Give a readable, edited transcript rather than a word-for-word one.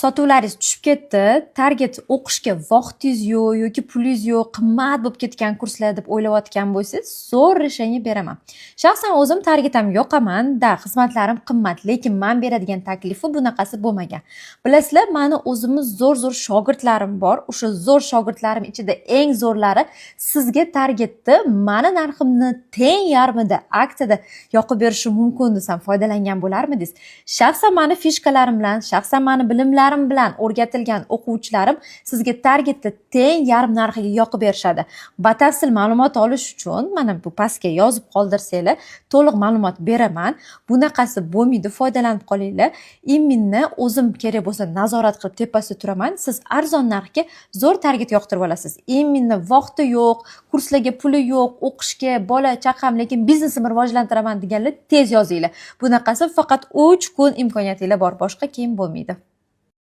sotuvlaringiz tushib ketdi, target o'qishga vaqtingiz yo'q yoki pulingiz yo'q, qimmat bo'lib ketgan kurslar deb o'ylayotgan bo'lsangiz, zo'r решение beraman. Shaxsan o'zim targetam yoqaman, xizmatlarim qimmat, lekin men beradigan taklifi bunaqasi bo'lmagan. Bilasizlar, meni o'zimiz zo'r shogirdlarim bor. O'sha zo'r shogirdlarim ichida eng zo'rlari sizga targetni meni narximni teng yarmida aksiyada yoqib berishi mumkin desam foydalangan bo'larmidingiz? Shaxsan meni fishkalarim bilan, shaxsan meni bilimlarim bilan o'rgatilgan o'quvchilarim sizga targetni teng yarim narxiga yoqib berishadi. Batafsil ma'lumot olish uchun mana bu pastga yozib qoldirsanglar, to'liq ma'lumot beraman. Bunaqasi bo'lmaydi, foydalanib qolinglar. Imminni o'zim kerak bo'lsa nazorat qilib tepasida turaman. Siz arzon narxga zo'r target yoqtirib olasiz. Imminni vaqti yo'q, kurslarga puli yo'q, o'qishga bola chaqam, lekin biznesimni rivojlantiraman deganlar tez yozinglar. Bunaqasi faqat 3 kun imkoniyatinglar bor, boshqa keyin bo'lmaydi.